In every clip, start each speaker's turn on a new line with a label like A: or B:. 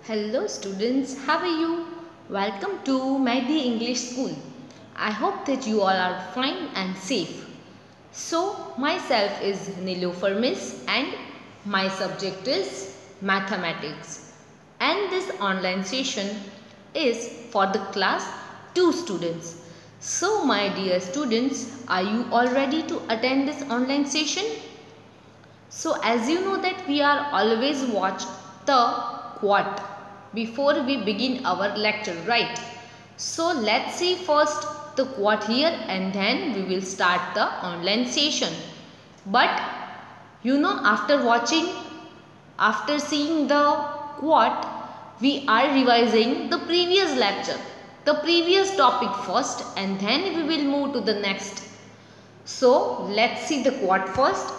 A: Hello students, how are you? Welcome to Mehdi English School. I hope that you all are fine and safe. So, myself is Nilofer Miss and my subject is Mathematics. And this online session is for the class 2 students. So, my dear students, are you all ready to attend this online session? So, as you know that we are always watch the quote before we begin our lecture, right? So let's see first the quote here and then we will start the online session. But you know, after seeing the quote, we are revising the previous lecture, the previous topic first, and then we will move to the next. So let's see the quote first.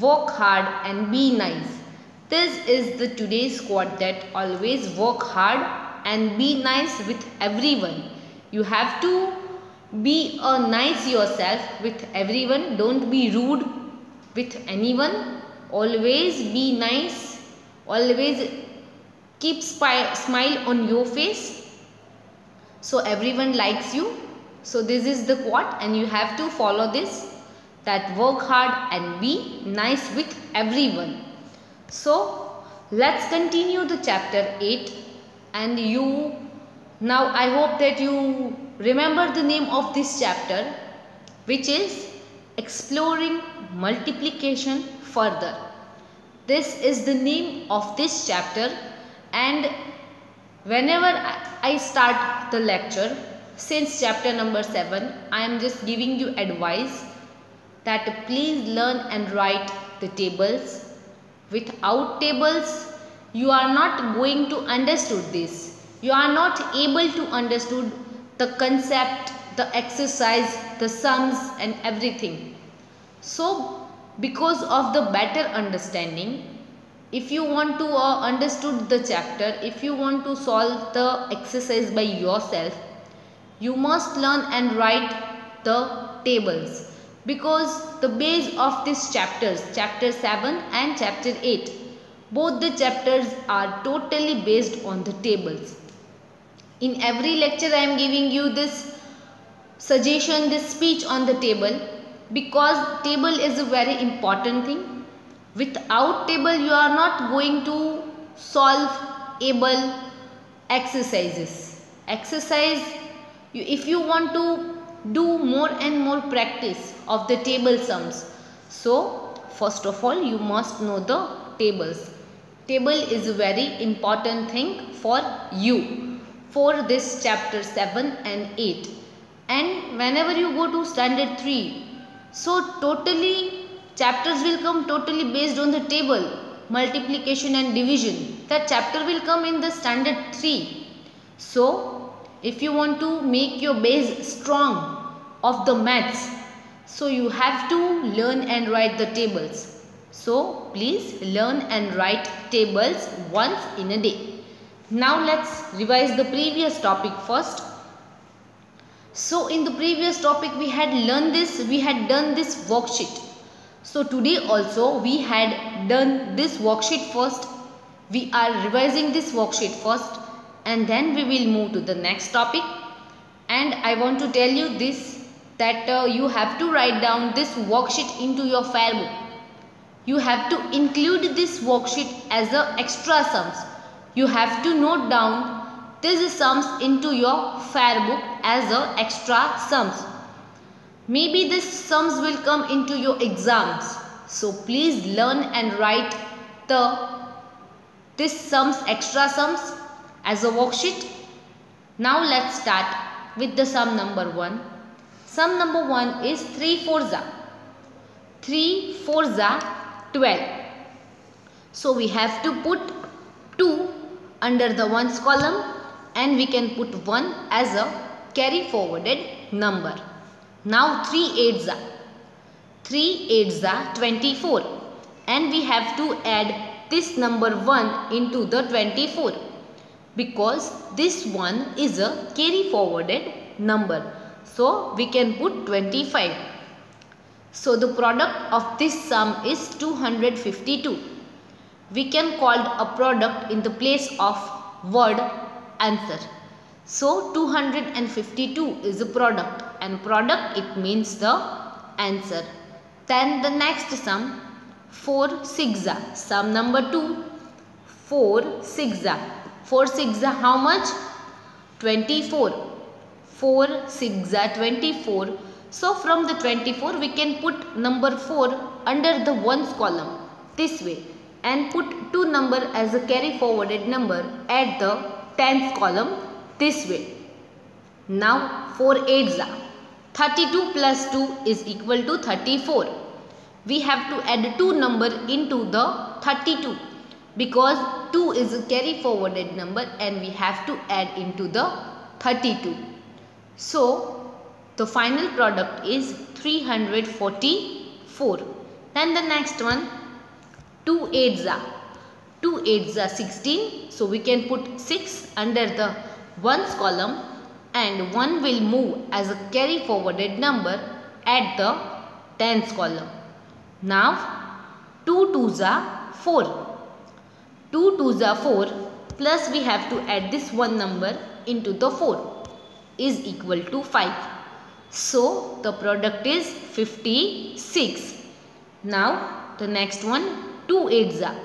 A: Work hard and be nice. This is the today's quote, that always work hard and be nice with everyone. You have to be nice yourself with everyone. Don't be rude with anyone. Always be nice. Always keep smile on your face, so everyone likes you. So this is the quote and you have to follow this, that work hard and be nice with everyone. So let's continue the chapter 8, and now I hope that you remember the name of this chapter, which is Exploring Multiplication Further. This is the name of this chapter, and whenever I start the lecture since chapter number 7, I am just giving you advice that please learn and write the tables. Without tables, you are not going to understood this. You are not able to understood the concept, the exercise, the sums and everything. So, because of the better understanding, if you want to understood the chapter, if you want to solve the exercise by yourself, you must learn and write the tables. Because the base of these chapters, chapter 7 and chapter 8, both the chapters are totally based on the tables. In every lecture I am giving you this suggestion, this speech on the table, because table is a very important thing. Without table you are not going to solve able exercises. If you want to do more and more practice of the table sums, so first of all you must know the tables. Table is a very important thing for you for this chapter 7 and 8. And whenever you go to standard 3, so totally chapters will come totally based on the table, multiplication and division. That chapter will come in the standard 3. So if you want to make your base strong of the maths, so you have to learn and write the tables. So please learn and write tables once in a day. Now let's revise the previous topic first. So in the previous topic we had done this worksheet. So today also we had done this worksheet first. We are revising this worksheet first, and then we will move to the next topic. And I want to tell you this, that you have to write down this worksheet into your fair book. You have to include this worksheet as a extra sums. You have to note down these sums into your fair book as a extra sums. Maybe these sums will come into your exams. So please learn and write this sums, extra sums, as a worksheet. Now let's start with the sum number 1. Sum number 1 is 3 4s are 12. So we have to put 2 under the ones column, and we can put 1 as a carry forwarded number. Now 3 8s are 24, and we have to add this number 1 into the 24, because this one is a carry forwarded number. So we can put 25. So the product of this sum is 252. we can call a product in the place of word answer. So 252 is a product, and product it means the answer. Then the next sum, 4 6s, sum number 2, 4 6s. 4 6s how much? 24. 4 6s 24. So from the 24 we can put number 4 under the ones column this way and put 2 number as a carry forwarded number at the tens column this way. Now 4 8s, 32 plus 2 is equal to 34. We have to add 2 number into the 32 because 2 is a carry forwarded number and we have to add into the 32. So the final product is 344. Then the next one, 2 8s. 2 8s 16. So we can put 6 under the ones column and 1 will move as a carry forwarded number at the tens column. Now 2 2s 4. 2 2s 4 plus we have to add this one number into the 4 is equal to 5. So the product is 56. Now the next one, 2 8s.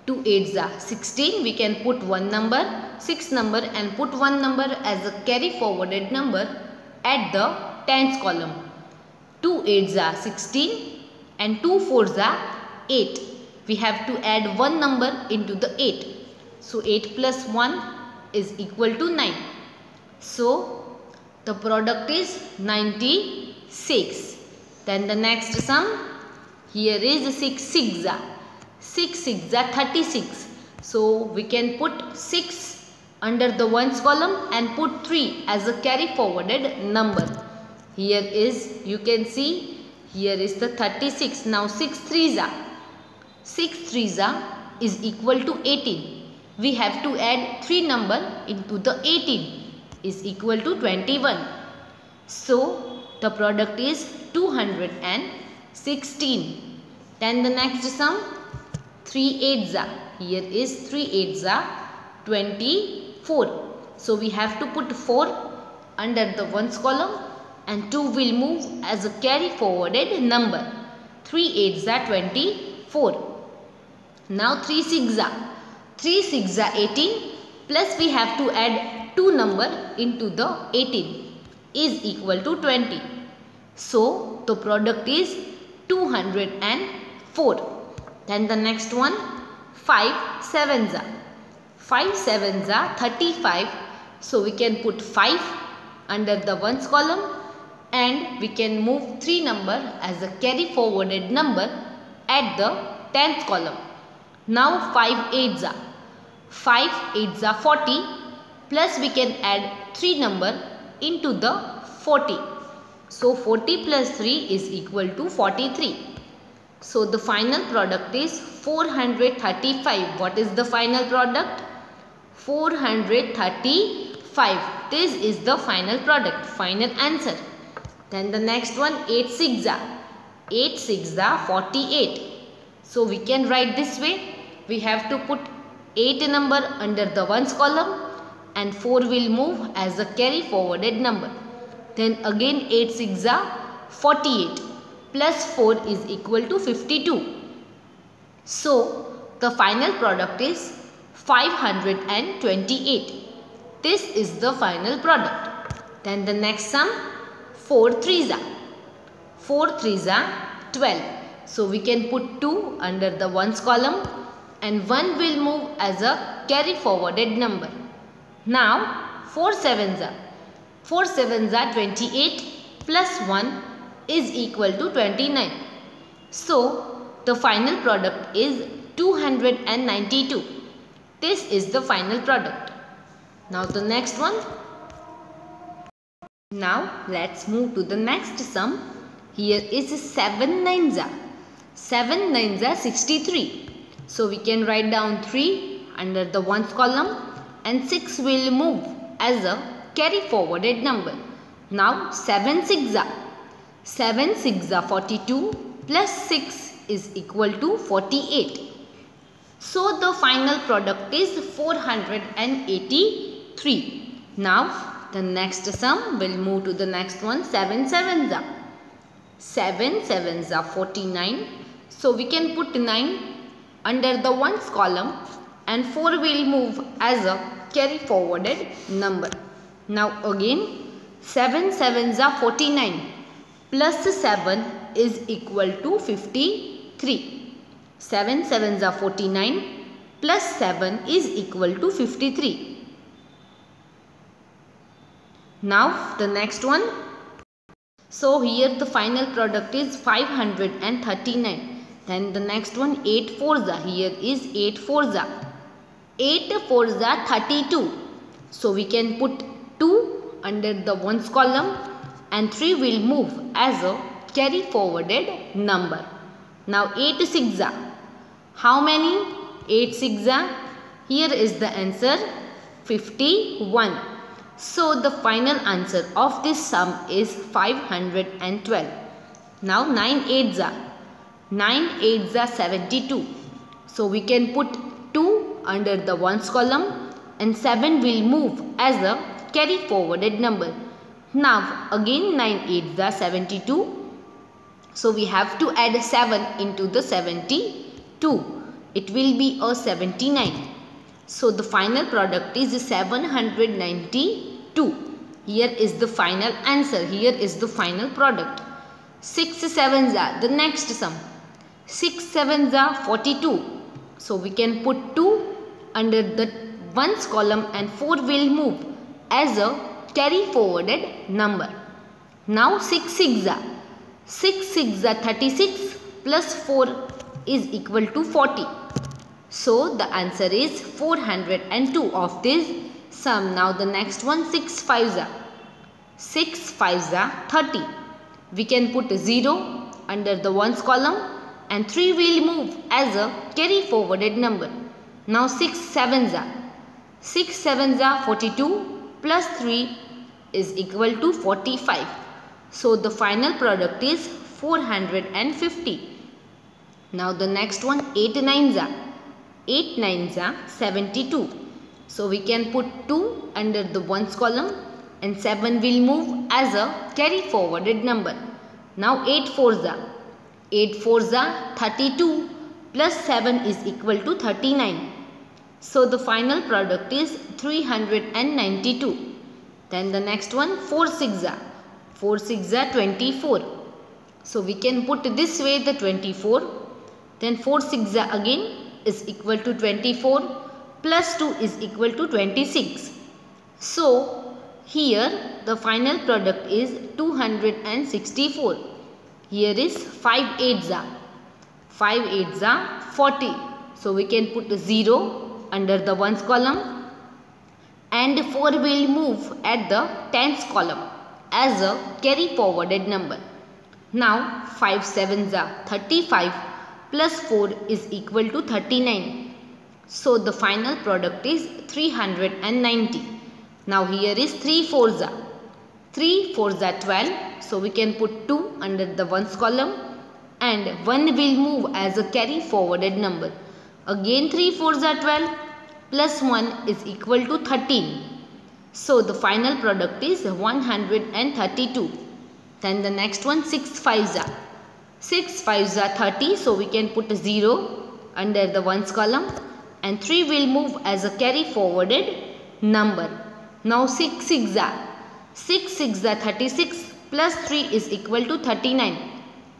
A: 2 8s 16. We can put one number, 6 number and put one number as a carry forwarded number at the tens column. 2 8s 16 and 2 4s 8. We have to add one number into the 8. So 8 plus 1 is equal to 9. So the product is 96. Then the next sum, here is 6 6s. 6 6s 36. So we can put 6 under the ones column and put 3 as a carry forwarded number. Here is, you can see, here is the 36. Now 6 3s. 6 3s is equal to 18. We have to add 3 number into the 18 is equal to 21. So the product is 216. Then the next sum, 3 8s. Here is 3 8s 24. So we have to put 4 under the ones column and 2 will move as a carry forwarded number. 3 8s 24. Now 3 6s. 3 6s 18 plus we have to add 2 number into the 18 is equal to 20. So the product is 204. Then the next one, 5 7s. 5 7s 35. So we can put 5 under the ones column and we can move 3 number as a carry forwarded number at the tens column. Now 5 8s. 5 8s 40 plus we can add 3 number into the 40. So 40 plus 3 is equal to 43. So the final product is 435. What is the final product? 435. This is the final product, final answer. Then the next one, 8 6s. 8 6s 48. So we can write this way. We have to put 8 number under the ones column and 4 will move as a carry forwarded number. Then again 8 6s 48 plus 4 is equal to 52. So the final product is 528. This is the final product. Then the next sum, 4 3s. 4 3s 12. So we can put 2 under the ones column and 1 will move as a carry forwarded number. Now 4 7s. 4 7s 28 plus 1 is equal to 29. So the final product is 292. This is the final product. Now the next one. Now let's move to the next sum. Here is 7 9s. 7 9s 63. So we can write down 3 under the ones column and 6 will move as a carry forwarded number. Now 7 6s. 7 6s 42 plus 6 is equal to 48. So the final product is 483. Now the next sum, will move to the next one. 7 sevens are 49. So we can put 9 under the ones column and 4 will move as a carry forwarded number. Now again 7 sevens are 49 plus 7 is equal to 53. 7 sevens are 49 plus 7 is equal to 53. Now the next one. So here the final product is 539. Then the next one, 8 fours are, here is 8 fours are. 8 fours are 32. So we can put 2 under the ones column and 3 will move as a carry forwarded number. Now 8 six are. How many? 8 six are. Here is the answer, 51. So the final answer of this sum is 512. Now 9 eights are. 9 eights are 72. So we can put 2 under the ones column and 7 will move as a carry forwarded number. Now again 9 eights are 72. So we have to add 7 into the 72. It will be a 79. So the final product is 792. Here is the final answer. Here is the final product. 6 sevens are the next sum. 6 sevens are 42. So we can put 2 under the ones column and 4 will move as a carry forwarded number. Now 6 six are. 6 six are 36 plus 4 is equal to 40. So the answer is 402 of this sum. Now the next one, 6 fives are. 6 fives are 30. We can put 0 under the ones column and 3 will move as a carry forwarded number. Now 6 sevens are. 6 sevens are 42 plus 3 is equal to 45. So the final product is 450. Now the next one, 8 nines are. 8 nines are 72. So we can put 2 under the ones column and 7 will move as a carry forwarded number. Now 8 fours are. 8 fours are 32 plus 7 is equal to 39. So the final product is 392. Then the next one, 4 six are. 4 six are 24. So we can put this way the 24. Then 4 six are again is equal to 24 plus 2 is equal to 26. So here the final product is 264. Here is 5 eights are. 5 eights are 40. So we can put 0 under the ones column and 4 will move at the tens column as a carry forwarded number. Now 5 sevens are 35 plus 4 is equal to 39. So the final product is 390. Now here is 3 fours are. 3 fours are 12. So we can put 2 under the ones column and 1 will move as a carry forwarded number. Again 3 fours are 12 plus 1 is equal to 13. So the final product is 132. Then the next one, 6 fives are. 6 fives are 30. So we can put 0 under the ones column and 3 will move as a carry forwarded number. Now 6 six are. 6 six are 36 plus 3 is equal to 39.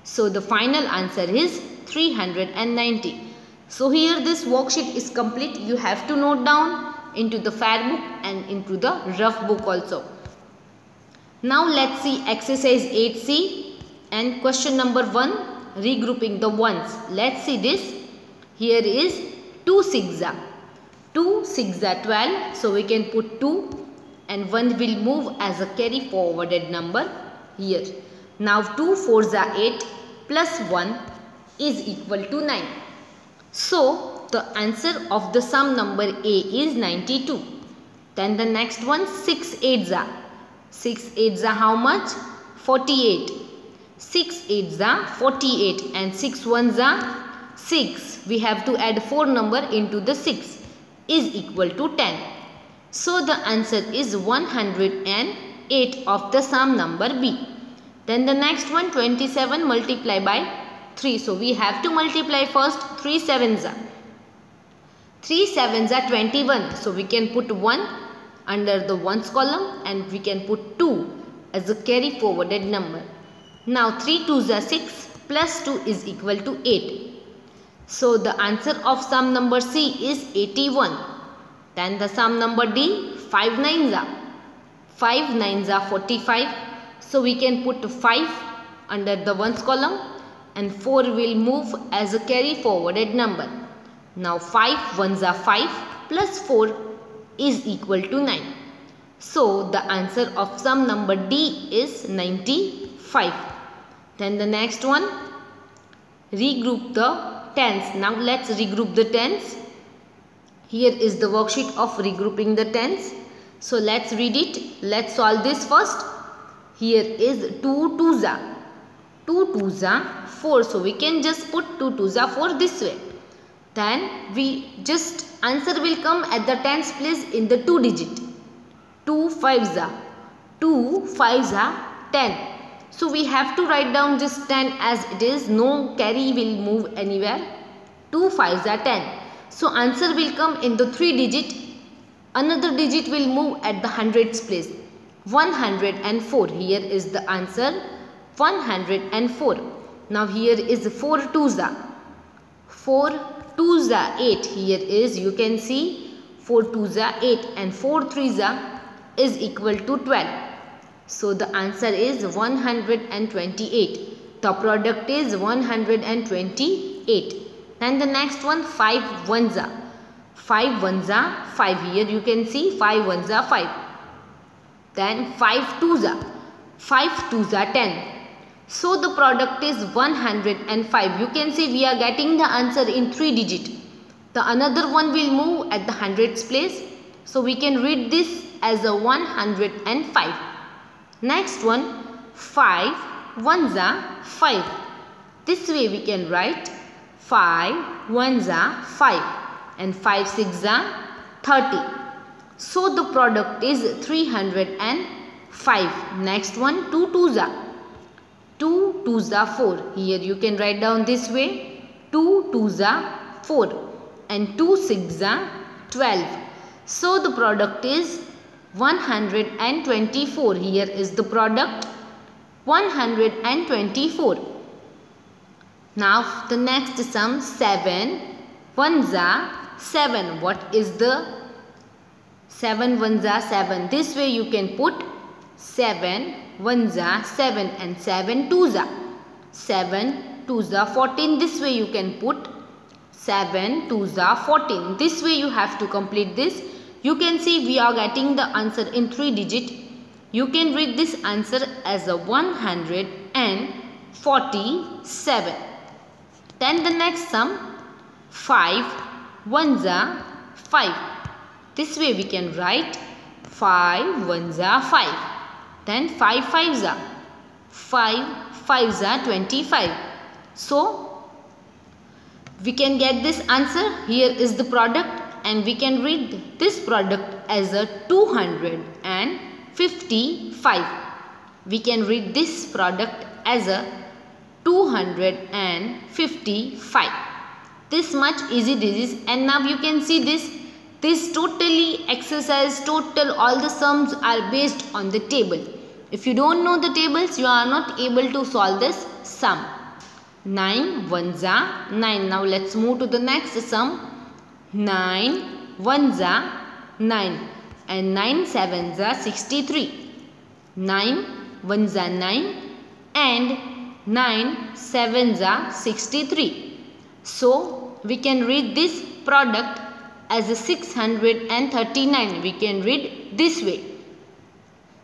A: So the final answer is 390. So here this worksheet is complete. You have to note down into the fair book and into the rough book also. Now let's see exercise 8C and question number 1, regrouping the ones. Let's see this. Here is 2 six are. 2 6 are 12. So we can put 2 and 1 will move as a carry forwarded number here. Now 2 fours are 8 plus 1 is equal to 9. So the answer of the sum number A is 92. Then the next one, 6 eights are. 6 eights are how much? 48. 6 eights are 48 and 6 ones are 6. We have to add 4 number into the 6 is equal to 10. So the answer is 108 of the sum number B. Then the next one, 27 multiply by 3. So we have to multiply first. 3 sevens are 21. So we can put 1 under the ones column and we can put 2 as a carry forwarded number. Now 3 twos are 6 plus 2 is equal to 8. So the answer of sum number C is 81. Then the sum number D, 5 nines are 45. So we can put 5 under the ones column and 4 will move as a carry forwarded number. Now 5 ones are 5 plus 4 is equal to 9. So the answer of sum number D is 95. Then the next one, regroup the tens. Now let's regroup the tens. Here is the worksheet of regrouping the tens. So let's read it. Let's solve this first. Here is 2 twos are 4. So we can just put 2 twos are 4 this way. Then we just answer will come at the tens place in the 2 digit. 2 fives are 10. So we have to write down just 10 as it is. No carry will move anywhere. 2 fives are 10. So answer will come in the 3 digit. Another digit will move at the hundreds place. 104. Here is the answer. 104. Now here is 4 twos are 8. Here is, you can see 4 twos are 8 and 4 threes are is equal to 12. So the answer is 128. The product is 128. And the next one, 5 ones are 5. Here you can see 5 ones are 5. Then 5 twos are 10. So the product is 105. You can see we are getting the answer in 3 digit. The another one will move at the hundreds place. So we can read this as a 105. Next one, 5 ones are 5. This way we can write 5 ones are 5 and 5 six are 30. So the product is 305. Next one, 2 twos are 4. Here you can write down this way. 2 twos are 4 and 2 six are 12. So the product is 124. Here is the product, 124. Now the next sum, 7 ones are 7. What is the 7 ones are 7? This way you can put 7 ones are 7 and 7 twos are 14. This way you can put 7 twos are 14. This way you have to complete this. You can see we are getting the answer in 3 digit. You can read this answer as a 147. Then the next sum, 5 ones are 5. This way we can write 5 ones are 5. Then 5 fives are 25. So we can get this answer. Here is the product and we can read this product as a 255. We can read this product as a 255. This much easy this is. And now you can see this totally exercise, total all the sums are based on the table. If you don't know the tables, you are not able to solve this sum. 9 ones are 9. Now let's move to the next sum. 9 ones are 9 and 9 sevens are 63. 9 ones are 9 and 9 sevens are 63. So we can read this product as a 639. We can read this way,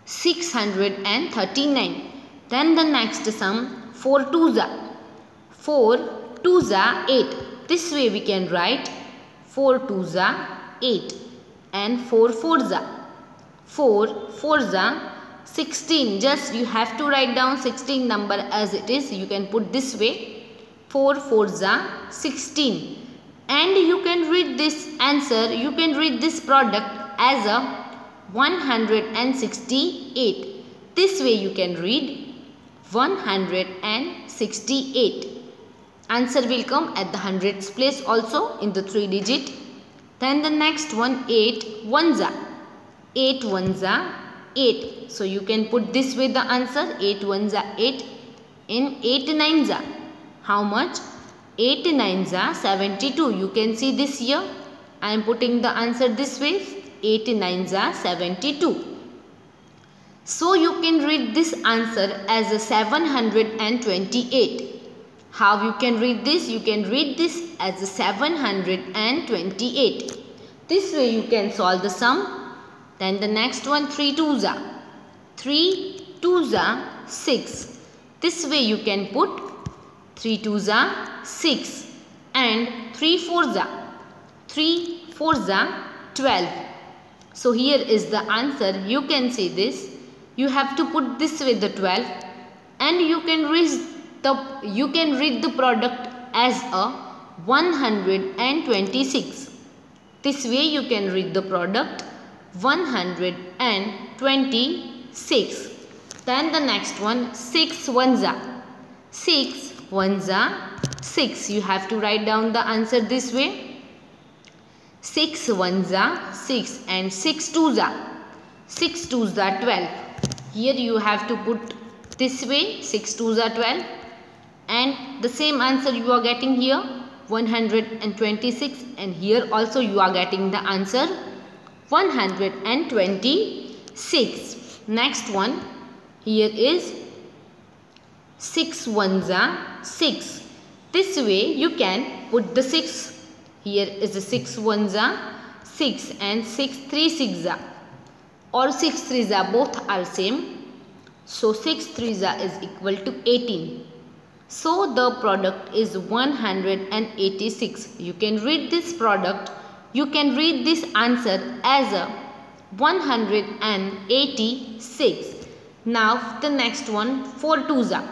A: 639. Then the next sum, 4 twos are 8. This way we can write 4 twos are 8 and 4 fours are 16. Just you have to write down 16 number as it is. You can put this way, 4 4s are 16. And you can read this answer, you can read this product as a 168. This way you can read 168. Answer will come at the hundreds place also in the 3 digit. Then the next one, 8 1s are 8 1s are 8. So you can put this way the answer, 8 1s are 8. In 8 9s are how much? 8 9s are 72. You can see this here. I am putting the answer this way. 8 9s are 72. So you can read this answer as a 728. How you can read this? You can read this as a 728. This way you can solve the sum. Then the next one, 3 2s are 3 2s are 6. This way you can put 3 2s are 6 and 3 4s are 12. So here is the answer. You can see this. You have to put this way the 12 and you can read the product as a 126. This way you can read the product 126. Then the next one, 6 1s are 6. You have to write down the answer this way. 6 1s are 6 and 6 2s are 12. Here you have to put this way, 6 2s are 12 and the same answer you are getting here 126, and here also you are getting the answer 126. Next one, here is 6 1s are 6. This way you can put the 6. Here is the 6 1s are 6 and 6 3 6s are, or 6 3s are, both are same. So 6 3s are is equal to 18. So the product is 186. You can read this product, you can read this answer as a 186. Now the next one, 4 2s are.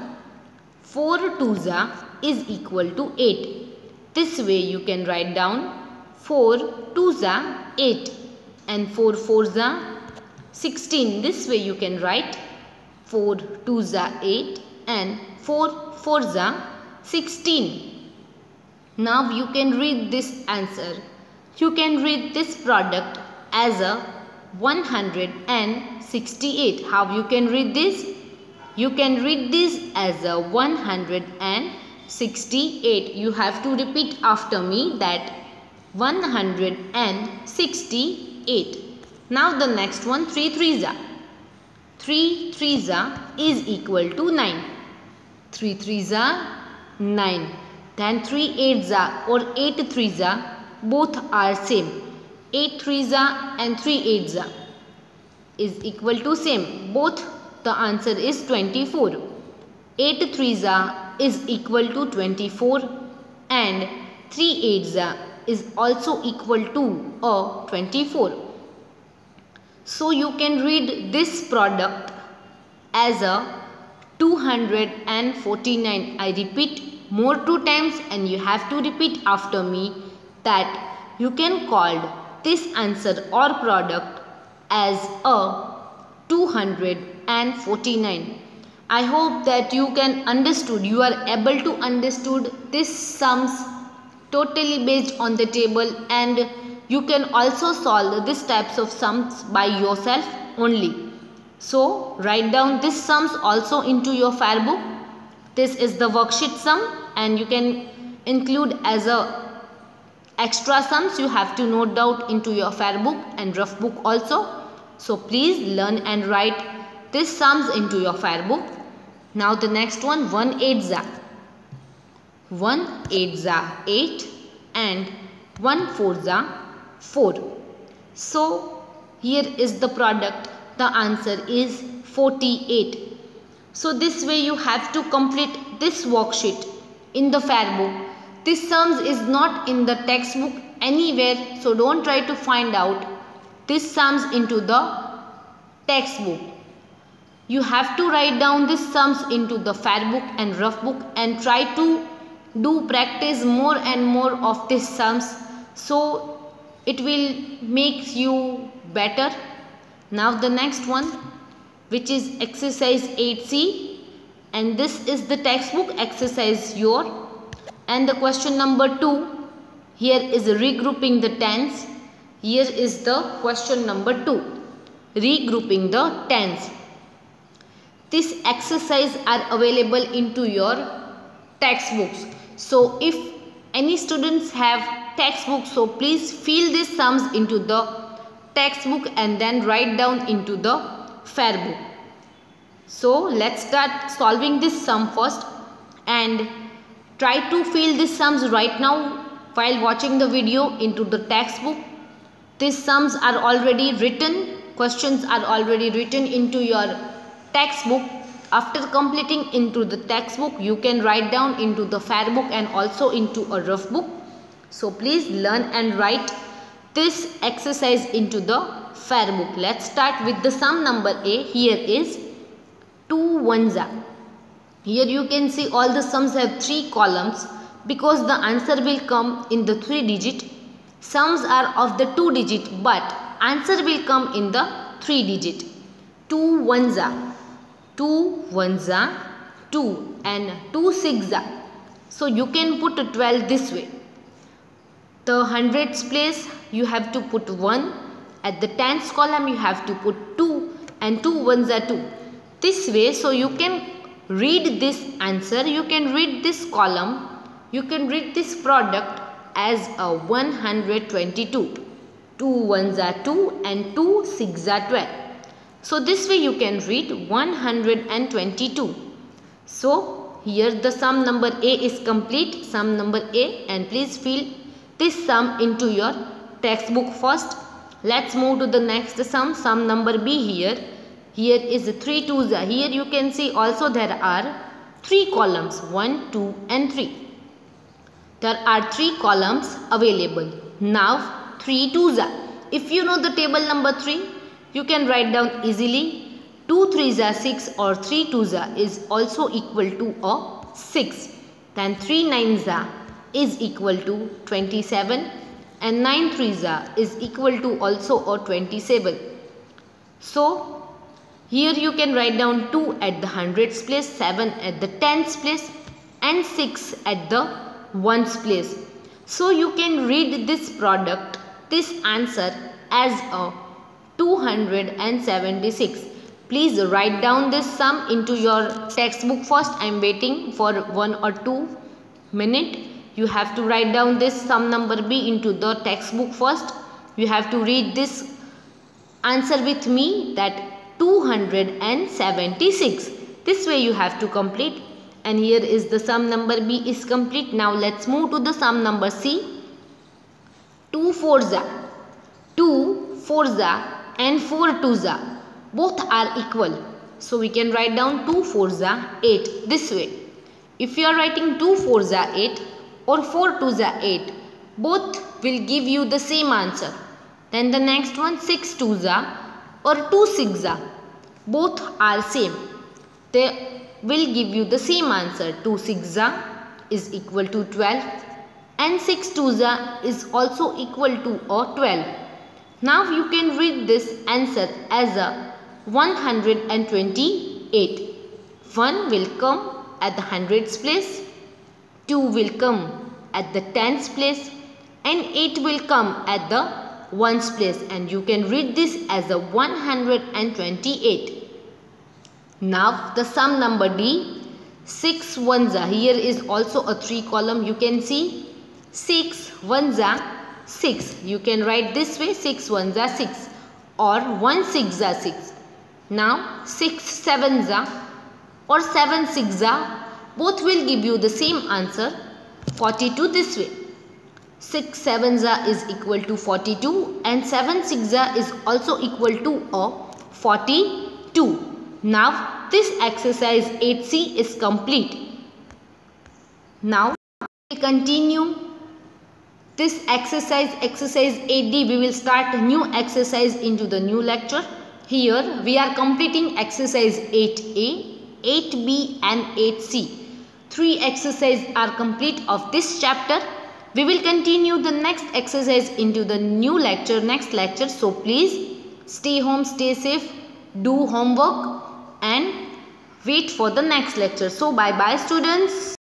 A: 4 2s are is equal to 8. This way you can write down 4 2s are 8 and 4 4s are 16. This way you can write 4 2s are 8 and 4 4s are 16. Now you can read this answer. You can read this product as a 168. How you can read this? You can read this as a 168. You have to repeat after me that 168. Now the next one, 3 3s are. 3 3s are is equal to 9. 3 3s are 9. Then 3 8s are or 8 3s are, both are same. 8 3s are and 3 8s are is equal to same. Both the answer is 24. 8 3s are is equal to 24 and 3 8s are is also equal to 24. So you can read this product as a 249. I repeat more 2 times and you have to repeat after me that you can call this answer or product as a 249. I hope that you can understood, you are able to understood this sums totally based on the table, and you can also solve this types of sums by yourself only. So write down this sums also into your fire book. This is the worksheet sum and you can include as a extra sums. You have to note down into your fire book and rough book also. So please learn and write this sums into your fire book. Now the next one, 1 8s are. 1 8s are 8 and 1 4s are 4. So here is the product. The answer is 48. So this way you have to complete this worksheet in the fire book. This sums is not in the textbook anywhere, so don't try to find out this sums into the textbook. You have to write down this sums into the fire book and rough book and try to do practice more and more of these sums, so it will make you better. Now the next one, which is exercise 8C, and this is the textbook exercise your. And the question number 2, here is regrouping the tens. Here is the question number 2, regrouping the tens. This exercise are available into your textbooks. So if any students have textbooks, so please fill these sums into the textbook and then write down into the fair book. So let's start solving this sum first, and try to fill these sums right now while watching the video into the textbook. These sums are already written, questions are already written into your textbook. After completing into the textbook, you can write down into the fair book and also into a rough book. So please learn and write this exercise into the fair book. Let's start with the sum number A. Here is 2 ones are. Here you can see all the sums have 3 columns because the answer will come in the 3 digit. Sums are of the 2 digit, but answer will come in the 3 digit. 2 ones are 2 ones are 2 and 2 six are. So you can put 12 this way. The hundreds place you have to put 1. At the tens column you have to put 2, and 2 ones are 2. This way, so you can read this answer, you can read this column, you can read this product as a 122. 2 ones are 2 and 2 six are 12. So this way you can read 122. So here the sum number A is complete, sum number A, and please fill this sum into your textbook first. Let's move to the next sum, sum number B here. Here is 3 twos are. Here you can see also there are 3 columns, 1, 2 and 3. There are 3 columns available. Now 3 twos are. If you know the table number 3, you can write down easily. 2 threes are 6 or 3 twos are is also equal to a 6. Then 3 nines are is equal to 27, and 9 threes are is equal to also a 27. So here you can write down 2 at the hundreds place, 7 at the tens place and 6 at the ones place. So you can read this product, this answer as a 276. Please write down this sum into your textbook first. I am waiting for 1 or 2 minutes. You have to write down this sum number B into the textbook first. You have to read this answer with me, that 276. This way you have to complete, and here is the sum number B is complete. Now let's move to the sum number C. 2 fours are 2 fours are and 4 twos are. Both are equal. So we can write down 2 fours are 8 this way. If you are writing 2 fours are 8 or 4 twos are 8, both will give you the same answer. Then the next one, 6 twos are or 2 six are. Both are same. They will give you the same answer. 2 six are is equal to 12 and 6 twos are is also equal to a 12. Now you can read this answer as a 128. 1 will come at the hundreds place, 2 will come at the tens place, and 8 will come at the ones place, and you can read this as a 128. Now the sum number D. 6 ones are. Here is also a 3 column. You can see 6 ones are 6. You can write this way, 6 ones are 6 or 1 six are 6. Now 6 sevens are or 7 six are. Both will give you the same answer, 42 this way. 6 sevens are is equal to 42 and 7 six are is also equal to a 42. Now this exercise 8C is complete. Now we will continue this exercise 8D. We will start a new exercise into the new lecture. Here we are completing exercise 8A, 8B and 8C. 3 exercises are complete of this chapter. We will continue the next exercise into the new lecture, next lecture. So please stay home, stay safe, do homework and wait for the next lecture. So bye bye students.